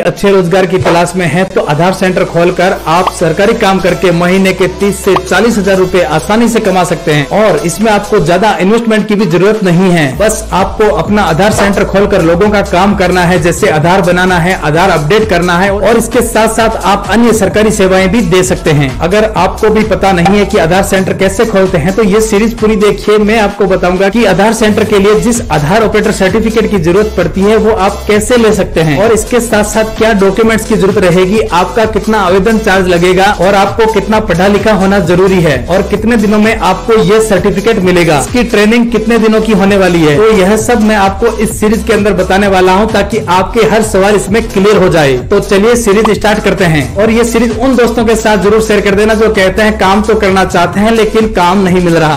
अच्छे रोजगार की तलाश में हैं तो आधार सेंटर खोलकर आप सरकारी काम करके महीने के 30 से 40 हजार रूपए आसानी से कमा सकते हैं। और इसमें आपको ज्यादा इन्वेस्टमेंट की भी जरूरत नहीं है। बस आपको अपना आधार सेंटर खोलकर लोगों का काम करना है, जैसे आधार बनाना है, आधार अपडेट करना है और इसके साथ साथ आप अन्य सरकारी सेवाएं भी दे सकते हैं। अगर आपको भी पता नहीं है कि आधार सेंटर कैसे खोलते हैं तो ये सीरीज पूरी देखिए। मैं आपको बताऊंगा कि आधार सेंटर के लिए जिस आधार ऑपरेटर सर्टिफिकेट की जरूरत पड़ती है वो आप कैसे ले सकते हैं और इसके साथ साथ क्या डॉक्यूमेंट्स की जरूरत रहेगी, आपका कितना आवेदन चार्ज लगेगा और आपको कितना पढ़ा लिखा होना जरूरी है और कितने दिनों में आपको ये सर्टिफिकेट मिलेगा, इसकी ट्रेनिंग कितने दिनों की होने वाली है। तो यह सब मैं आपको इस सीरीज के अंदर बताने वाला हूं ताकि आपके हर सवाल इसमें क्लियर हो जाए। तो चलिए सीरीज स्टार्ट करते हैं। और ये सीरीज उन दोस्तों के साथ जरूर शेयर कर देना जो कहते हैं काम तो करना चाहते हैं लेकिन काम नहीं मिल रहा।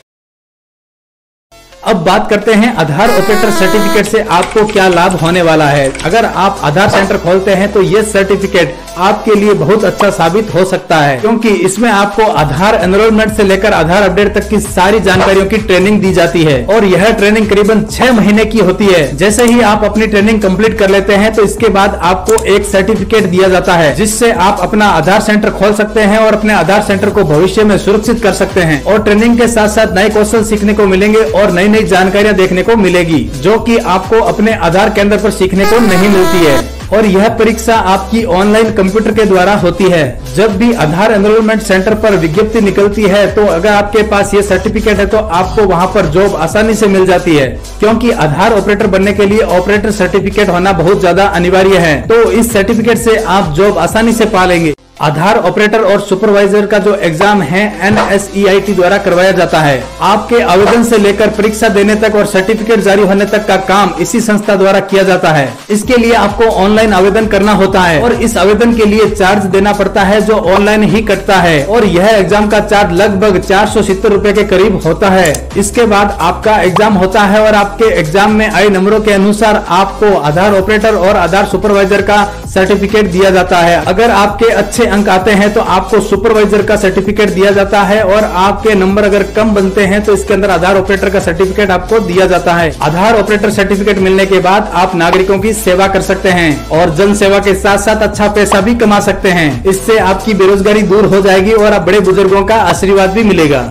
अब बात करते हैं आधार ऑपरेटर सर्टिफिकेट से आपको क्या लाभ होने वाला है। अगर आप आधार सेंटर खोलते हैं तो ये सर्टिफिकेट आपके लिए बहुत अच्छा साबित हो सकता है, क्योंकि इसमें आपको आधार एनरोलमेंट से लेकर आधार अपडेट तक की सारी जानकारियों की ट्रेनिंग दी जाती है और यह ट्रेनिंग करीबन 6 महीने की होती है। जैसे ही आप अपनी ट्रेनिंग कंप्लीट कर लेते हैं तो इसके बाद आपको एक सर्टिफिकेट दिया जाता है जिससे आप अपना आधार सेंटर खोल सकते हैं और अपने आधार सेंटर को भविष्य में सुरक्षित कर सकते हैं। और ट्रेनिंग के साथ साथ नए कौशल सीखने को मिलेंगे और नई नई जानकारियां देखने को मिलेगी जो कि आपको अपने आधार केंद्र पर सीखने को नहीं मिलती है। और यह परीक्षा आपकी ऑनलाइन कंप्यूटर के द्वारा होती है। जब भी आधार एनरोलमेंट सेंटर पर विज्ञप्ति निकलती है तो अगर आपके पास ये सर्टिफिकेट है तो आपको वहां पर जॉब आसानी से मिल जाती है, क्योंकि आधार ऑपरेटर बनने के लिए ऑपरेटर सर्टिफिकेट होना बहुत ज्यादा अनिवार्य है। तो इस सर्टिफिकेट से आप जॉब आसानी से पा लेंगे। आधार ऑपरेटर और सुपरवाइजर का जो एग्जाम है NSEIT द्वारा करवाया जाता है। आपके आवेदन से लेकर परीक्षा देने तक और सर्टिफिकेट जारी होने तक का काम इसी संस्था द्वारा किया जाता है। इसके लिए आपको ऑनलाइन आवेदन करना होता है और इस आवेदन के लिए चार्ज देना पड़ता है जो ऑनलाइन ही कटता है और यह एग्जाम का चार्ज लगभग 470 रूपए के करीब होता है। इसके बाद आपका एग्जाम होता है और आपके एग्जाम में आए नंबरों के अनुसार आपको आधार ऑपरेटर और आधार सुपरवाइजर का सर्टिफिकेट दिया जाता है। अगर आपके अच्छे अंक आते हैं तो आपको सुपरवाइजर का सर्टिफिकेट दिया जाता है और आपके नंबर अगर कम बनते हैं तो इसके अंदर आधार ऑपरेटर का सर्टिफिकेट आपको दिया जाता है। आधार ऑपरेटर सर्टिफिकेट मिलने के बाद आप नागरिकों की सेवा कर सकते हैं और जन सेवा के साथ साथ अच्छा पैसा भी कमा सकते हैं। इससे आपकी बेरोजगारी दूर हो जाएगी और आप बड़े बुजुर्गों का आशीर्वाद भी मिलेगा।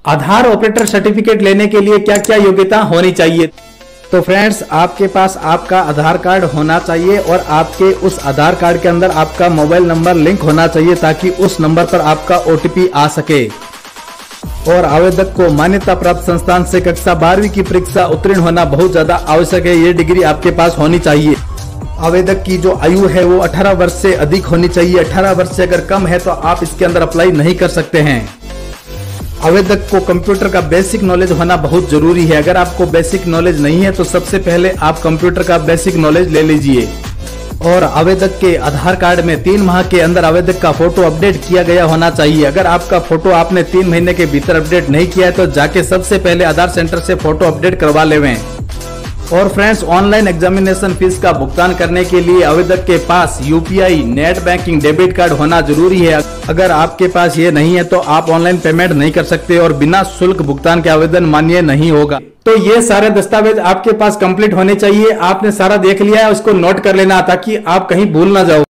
आधार ऑपरेटर सर्टिफिकेट लेने के लिए क्या क्या योग्यता होनी चाहिए? तो फ्रेंड्स, आपके पास आपका आधार कार्ड होना चाहिए और आपके उस आधार कार्ड के अंदर आपका मोबाइल नंबर लिंक होना चाहिए ताकि उस नंबर पर आपका OTP आ सके। और आवेदक को मान्यता प्राप्त संस्थान से कक्षा 12वीं की परीक्षा उत्तीर्ण होना बहुत ज्यादा आवश्यक है। ये डिग्री आपके पास होनी चाहिए। आवेदक की जो आयु है वो 18 वर्ष से अधिक होनी चाहिए। 18 वर्ष से अगर कम है तो आप इसके अंदर अप्लाई नहीं कर सकते हैं। आवेदक को कंप्यूटर का बेसिक नॉलेज होना बहुत जरूरी है। अगर आपको बेसिक नॉलेज नहीं है तो सबसे पहले आप कंप्यूटर का बेसिक नॉलेज ले लीजिए। और आवेदक के आधार कार्ड में 3 माह के अंदर आवेदक का फोटो अपडेट किया गया होना चाहिए। अगर आपका फोटो आपने 3 महीने के भीतर अपडेट नहीं किया है तो जाके सबसे पहले आधार सेंटर से फोटो अपडेट करवा लेवें। और फ्रेंड्स, ऑनलाइन एग्जामिनेशन फीस का भुगतान करने के लिए आवेदक के पास UPI, net banking, debit card होना जरूरी है। अगर आपके पास ये नहीं है तो आप ऑनलाइन पेमेंट नहीं कर सकते और बिना शुल्क भुगतान के आवेदन मान्य नहीं होगा। तो ये सारे दस्तावेज आपके पास कंप्लीट होने चाहिए। आपने सारा देख लिया है, उसको नोट कर लेना ताकि आप कहीं भूल ना जाओ।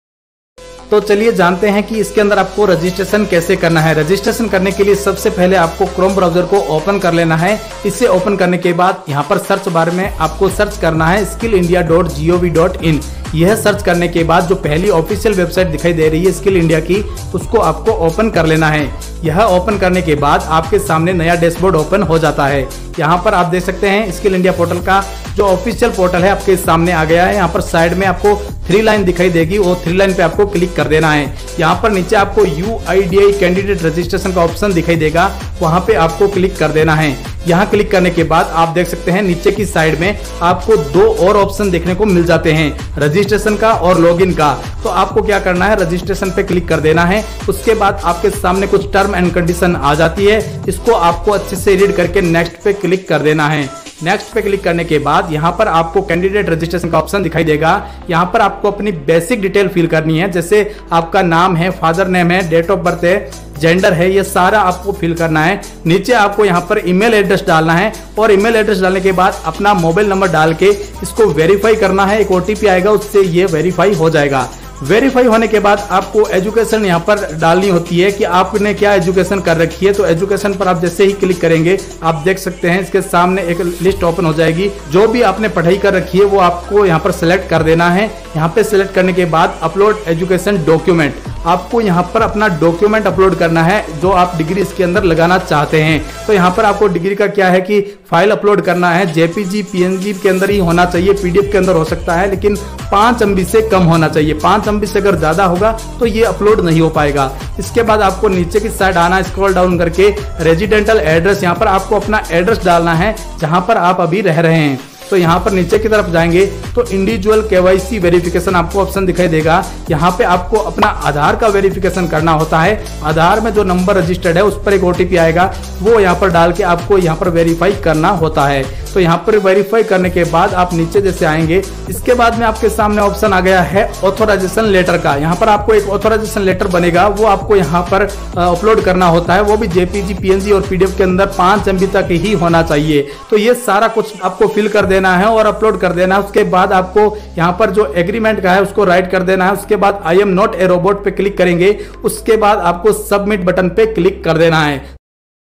तो चलिए जानते हैं कि इसके अंदर आपको रजिस्ट्रेशन कैसे करना है। रजिस्ट्रेशन करने के लिए सबसे पहले आपको क्रोम ब्राउजर को ओपन कर लेना है। इसे ओपन करने के बाद यहाँ पर सर्च बार में आपको सर्च करना है skillindia.gov.in। यह सर्च करने के बाद जो पहली ऑफिशियल वेबसाइट दिखाई दे रही है स्किल इंडिया की, उसको आपको ओपन कर लेना है। यह ओपन करने के बाद आपके सामने नया डैशबोर्ड ओपन हो जाता है। यहाँ पर आप देख सकते हैं स्किल इंडिया पोर्टल का जो ऑफिशियल पोर्टल है आपके सामने आ गया है। यहाँ पर साइड में आपको 3 लाइन दिखाई देगी, वो 3 लाइन पे आपको क्लिक कर देना है। यहाँ पर नीचे आपको UIDAI कैंडिडेट रजिस्ट्रेशन का ऑप्शन दिखाई देगा, वहाँ पे आपको क्लिक कर देना है। यहाँ क्लिक करने के बाद आप देख सकते हैं नीचे की साइड में आपको 2 और ऑप्शन देखने को मिल जाते हैं, रजिस्ट्रेशन का और लॉगिन का। तो आपको क्या करना है, रजिस्ट्रेशन पे क्लिक कर देना है। उसके बाद आपके सामने कुछ टर्म एंड कंडीशन आ जाती है, इसको आपको अच्छे से रीड करके नेक्स्ट पे क्लिक कर देना है। नेक्स्ट पे क्लिक करने के बाद यहाँ पर आपको कैंडिडेट रजिस्ट्रेशन का ऑप्शन दिखाई देगा। यहाँ पर आपको अपनी बेसिक डिटेल फिल करनी है, जैसे आपका नाम है, फादर नेम है, डेट ऑफ बर्थ है, जेंडर है, ये सारा आपको फिल करना है। नीचे आपको यहाँ पर ईमेल एड्रेस डालना है और ईमेल एड्रेस डालने के बाद अपना मोबाइल नंबर डाल के इसको वेरीफाई करना है। एक ओटीपी आएगा, उससे ये वेरीफाई हो जाएगा। वेरीफाई होने के बाद आपको एजुकेशन यहाँ पर डालनी होती है कि आपने क्या एजुकेशन कर रखी है। तो एजुकेशन पर आप जैसे ही क्लिक करेंगे आप देख सकते हैं इसके सामने एक लिस्ट ओपन हो जाएगी। जो भी आपने पढ़ाई कर रखी है वो आपको यहाँ पर सिलेक्ट कर देना है। यहाँ पे सिलेक्ट करने के बाद अपलोड एजुकेशन डॉक्यूमेंट, आपको यहाँ पर अपना डॉक्यूमेंट अपलोड करना है जो आप डिग्री इसके अंदर लगाना चाहते हैं। तो यहाँ पर आपको डिग्री का क्या है कि फाइल अपलोड करना है। जेपीजी पीएनजी के अंदर ही होना चाहिए, पीडीएफ के अंदर हो सकता है लेकिन 5 MB से कम होना चाहिए। 5 MB से अगर ज्यादा होगा तो ये अपलोड नहीं हो पाएगा। इसके बाद आपको नीचे की साइड आना, स्क्रॉल डाउन करके रेजिडेंटल एड्रेस, यहाँ पर आपको अपना एड्रेस डालना है जहाँ पर आप अभी रह रहे हैं। तो यहाँ पर नीचे की तरफ जाएंगे तो इंडिविजुअल केवाईसी वेरिफिकेशन आपको ऑप्शन दिखाई देगा। यहाँ पे आपको अपना आधार का वेरिफिकेशन करना होता है। आधार में जो नंबर रजिस्टर्ड है उस पर एक ओटीपी आएगा, वो यहाँ पर डाल के आपको यहाँ पर वेरीफाई करना होता है। तो यहाँ पर वेरीफाई करने के बाद आप नीचे जैसे आएंगे, इसके बाद में आपके सामने ऑप्शन आ गया है ऑथोराइजेशन लेटर का। यहाँ पर आपको एक ऑथोराइजेशन लेटर बनेगा, वो आपको यहाँ पर अपलोड करना होता है। वो भी जेपीजी पीएनजी और पीडीएफ के अंदर 5 MB तक ही होना चाहिए। तो ये सारा कुछ आपको फिल कर देना है और अपलोड कर देना है। उसके बाद आपको यहाँ पर जो एग्रीमेंट का है उसको राइट कर देना है। उसके बाद I am not a robot पे क्लिक करेंगे। उसके बाद आपको सबमिट बटन पे क्लिक कर देना है।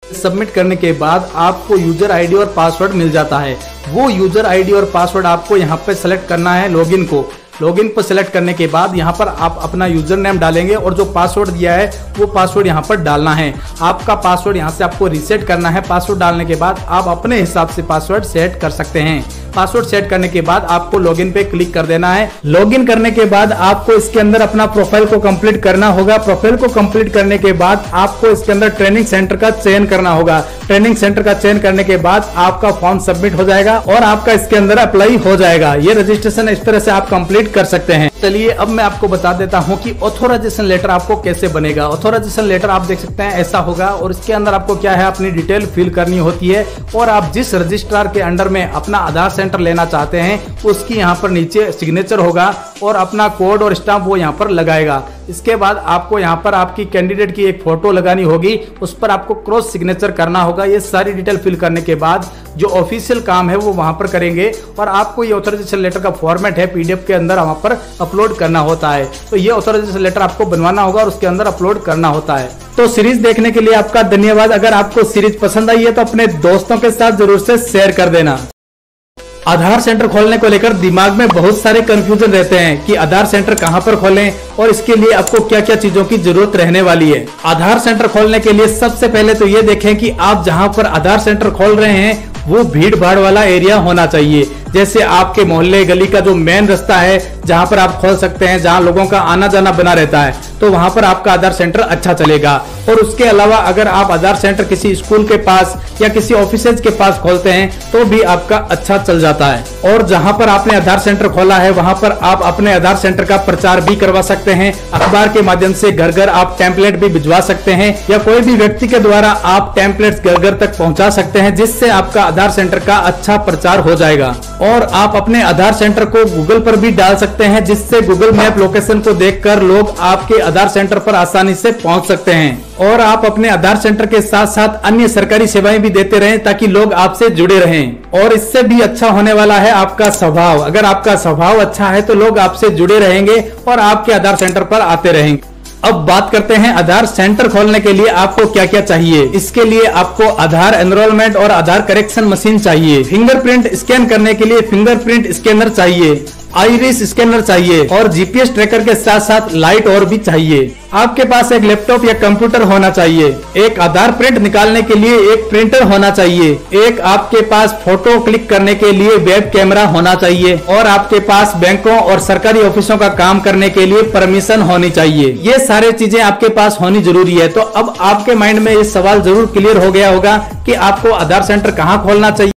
सबमिट करने के बाद आपको यूजर आईडी और पासवर्ड मिल जाता है। वो यूजर आईडी और पासवर्ड आपको यहाँ पे सेलेक्ट करना है। लॉगिन को लॉगिन पर सिलेक्ट करने के बाद यहाँ पर आप अपना यूजर नेम डालेंगे और जो पासवर्ड दिया है वो पासवर्ड यहाँ पर डालना है। आपका पासवर्ड यहाँ से आपको रीसेट करना है। पासवर्ड डालने के बाद आप अपने हिसाब से पासवर्ड सेट कर सकते हैं। पासवर्ड सेट करने के बाद आपको लॉगिन पे क्लिक कर देना है। लॉगिन करने के बाद आपको इसके अंदर अपना प्रोफाइल को कंप्लीट करना होगा। प्रोफाइल को कंप्लीट करने के बाद आपको इसके अंदर ट्रेनिंग सेंटर का चयन करना होगा। ट्रेनिंग सेंटर का चयन करने के बाद आपका फॉर्म सबमिट हो जाएगा और आपका इसके अंदर अप्लाई हो जाएगा। ये रजिस्ट्रेशन इस तरह से आप कंप्लीट कर सकते हैं। चलिए अब मैं आपको बता देता हूं कि ऑथोराइजेशन लेटर आपको कैसे बनेगा। ऑथोराइजेशन लेटर आप देख सकते हैं ऐसा होगा और इसके अंदर आपको क्या है अपनी डिटेल फिल करनी होती है और आप जिस रजिस्ट्रार के अंडर में अपना आधार सेंटर लेना चाहते हैं उसकी यहाँ पर नीचे सिग्नेचर होगा और अपना कोड और स्टाम्प वो यहाँ पर लगाएगा। इसके बाद आपको यहाँ पर आपकी कैंडिडेट की एक फोटो लगानी होगी, उस पर आपको क्रॉस सिग्नेचर करना होगा। ये सारी डिटेल फिल करने के बाद जो ऑफिशियल काम है वो वहां पर करेंगे और आपको ये ऑथराइजेशन लेटर का फॉर्मेट है पीडीएफ के अंदर वहां पर अपलोड करना होता है। तो ये ऑथराइजेशन लेटर आपको बनवाना होगा और उसके अंदर अपलोड करना होता है। तो सीरीज देखने के लिए आपका धन्यवाद। अगर आपको सीरीज पसंद आई है तो अपने दोस्तों के साथ जरूर से शेयर कर देना। आधार सेंटर खोलने को लेकर दिमाग में बहुत सारे कंफ्यूजन रहते हैं कि आधार सेंटर कहां पर खोलें और इसके लिए आपको क्या क्या चीजों की जरूरत रहने वाली है। आधार सेंटर खोलने के लिए सबसे पहले तो ये देखें कि आप जहां पर आधार सेंटर खोल रहे हैं वो भीड़ भाड़ वाला एरिया होना चाहिए। जैसे आपके मोहल्ले गली का जो मेन रास्ता है जहां पर आप खोल सकते हैं, जहां लोगों का आना जाना बना रहता है, तो वहां पर आपका आधार सेंटर अच्छा चलेगा। और उसके अलावा अगर आप आधार सेंटर किसी स्कूल के पास या किसी ऑफिसेज के पास खोलते हैं तो भी आपका अच्छा चल जाता है। और जहां पर आपने आधार सेंटर खोला है वहां पर आप अपने आधार सेंटर का प्रचार भी करवा सकते हैं। अखबार के माध्यम से घर घर आप टेम्पलेट भी भिजवा सकते हैं या कोई भी व्यक्ति के द्वारा आप टेम्पलेट्स घर घर तक पहुंचा सकते हैं, जिससे आपका आधार सेंटर का अच्छा प्रचार हो जाएगा। और आप अपने आधार सेंटर को गूगल पर भी डाल सकते हैं, जिससे गूगल मैप लोकेशन को देखकर लोग आपके आधार सेंटर पर आसानी से पहुंच सकते हैं। और आप अपने आधार सेंटर के साथ साथ अन्य सरकारी सेवाएं भी देते रहें ताकि लोग आपसे जुड़े रहें। और इससे भी अच्छा होने वाला है आपका स्वभाव। अगर आपका स्वभाव अच्छा है तो लोग आपसे जुड़े रहेंगे और आपके आधार सेंटर पर आते रहेंगे। अब बात करते हैं आधार सेंटर खोलने के लिए आपको क्या क्या चाहिए। इसके लिए आपको आधार एनरोलमेंट और आधार करेक्शन मशीन चाहिए। फिंगरप्रिंट स्कैन करने के लिए फिंगरप्रिंट स्कैनर चाहिए, आइरिस स्कैनर चाहिए और जीपीएस ट्रैकर के साथ साथ लाइट और भी चाहिए। आपके पास एक लैपटॉप या कंप्यूटर होना चाहिए। एक आधार प्रिंट निकालने के लिए एक प्रिंटर होना चाहिए। एक आपके पास फोटो क्लिक करने के लिए वेब कैमरा होना चाहिए और आपके पास बैंकों और सरकारी ऑफिसों का काम करने के लिए परमिशन होनी चाहिए। ये सारे चीजें आपके पास होनी जरूरी है। तो अब आपके माइंड में ये सवाल जरूर क्लियर हो गया होगा कि आपको आधार सेंटर कहाँ खोलना चाहिए।